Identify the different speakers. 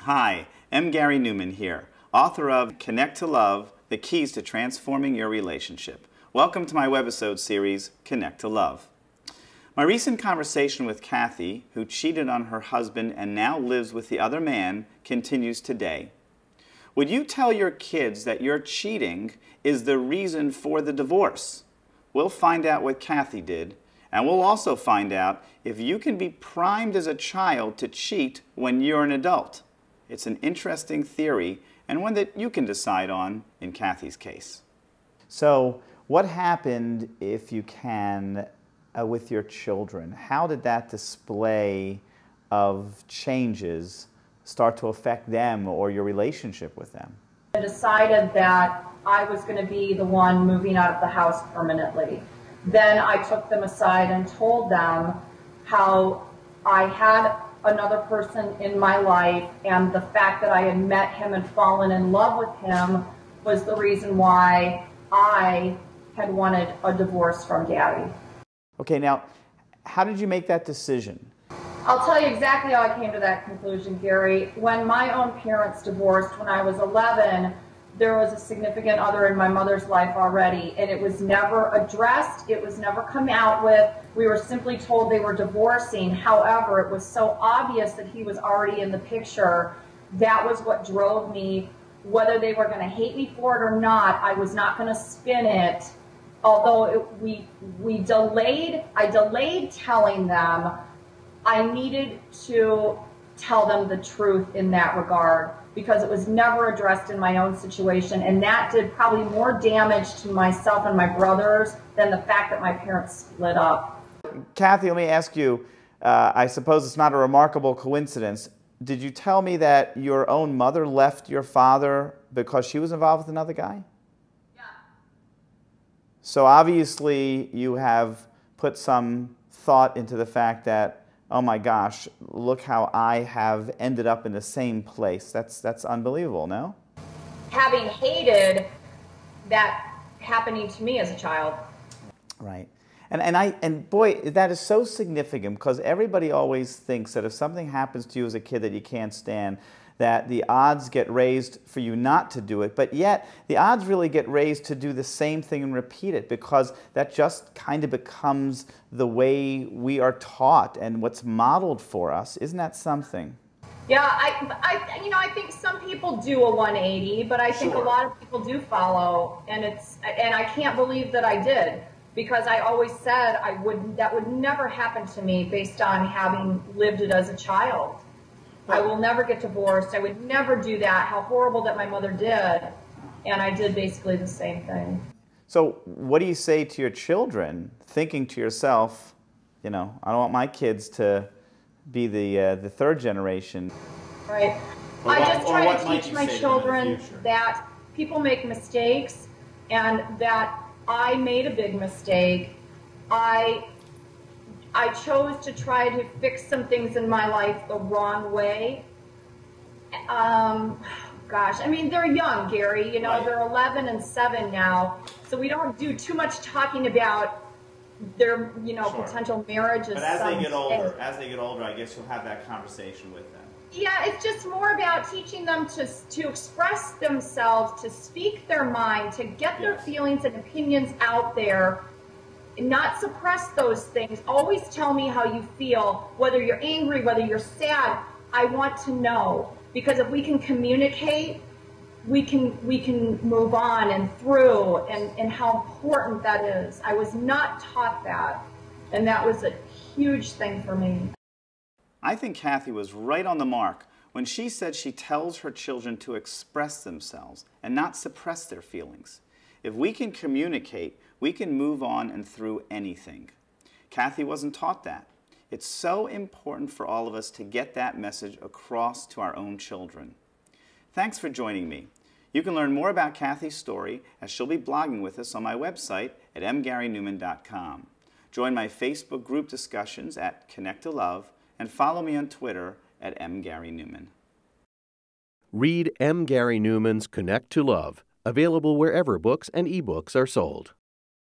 Speaker 1: Hi, I'm Gary Neuman here, author of Connect to Love, The Keys to Transforming Your Relationship. Welcome to my Webisode series, Connect to Love. My recent conversation with Cathy, who cheated on her husband and now lives with the other man, continues today. Would you tell your kids that your cheating is the reason for the divorce? We'll find out what Cathy did, and we'll also find out if you can be primed as a child to cheat when you're an adult. It's an interesting theory and one that you can decide on in Cathy's case. So, what happened, if you can, with your children? How did that display of changes start to affect them or your relationship with them?
Speaker 2: I decided that I was going to be the one moving out of the house permanently. Then I took them aside and told them how I had another person in my life, and the fact that I had met him and fallen in love with him was the reason why I had wanted a divorce from Daddy.
Speaker 1: Okay, now, how did you make that decision?
Speaker 2: I'll tell you exactly how I came to that conclusion, Gary. When my own parents divorced when I was 11, there was a significant other in my mother's life already, and it was never addressed, it was never come out with. We were simply told they were divorcing. However, it was so obvious that he was already in the picture. That was what drove me. Whether they were going to hate me for it or not, I was not going to spin it. Although I delayed telling them. I needed to tell them the truth in that regard, because it was never addressed in my own situation, and that did probably more damage to myself and my brothers than the fact that my parents split up.
Speaker 1: Cathy, let me ask you, I suppose it's not a remarkable coincidence. Did you tell me that your own mother left your father because she was involved with another guy?
Speaker 2: Yeah.
Speaker 1: So obviously you have put some thought into the fact that, oh my gosh, look how I have ended up in the same place. That's unbelievable, no?
Speaker 2: Having hated that happening to me as a child.
Speaker 1: Right. And boy, that is so significant, because everybody always thinks that if something happens to you as a kid that you can't stand, that the odds get raised for you not to do it, but yet the odds really get raised to do the same thing and repeat it, because that just kind of becomes the way we are taught and what's modeled for us. Isn't that something?
Speaker 2: Yeah, I think some people do a 180, but I think a lot of people do follow, and I can't believe that I did, because I always said that would never happen to me based on having lived it as a child. I will never get divorced. I would never do that. How horrible that my mother did. And I did basically the same thing.
Speaker 1: So what do you say to your children, thinking to yourself, you know, I don't want my kids to be the third generation?
Speaker 2: Right. I just try to teach my children that people make mistakes, and that I made a big mistake. I chose to try to fix some things in my life the wrong way. Gosh, I mean, they're young, Gary. You know, right. They're 11 and 7 now, so we don't do too much talking about their, potential marriages.
Speaker 1: But as they get older, I guess you'll have that conversation with them.
Speaker 2: Yeah, it's just more about teaching them to express themselves, to speak their mind, to get their feelings and opinions out there. Not suppress those things. Always tell me how you feel, whether you're angry, whether you're sad. I want to know, because if we can communicate, we can move on and through, and how important that is. I was not taught that, and that was a huge thing for me.
Speaker 1: I think Cathy was right on the mark when she said she tells her children to express themselves and not suppress their feelings. If we can communicate, we can move on and through anything. Cathy wasn't taught that. It's so important for all of us to get that message across to our own children. Thanks for joining me. You can learn more about Cathy's story, as she'll be blogging with us on my website at mgaryneuman.com. Join my Facebook group discussions at Connect to Love, and follow me on Twitter at mgaryneuman.
Speaker 3: Read M. Gary Neuman's Connect to Love, available wherever books and ebooks are sold.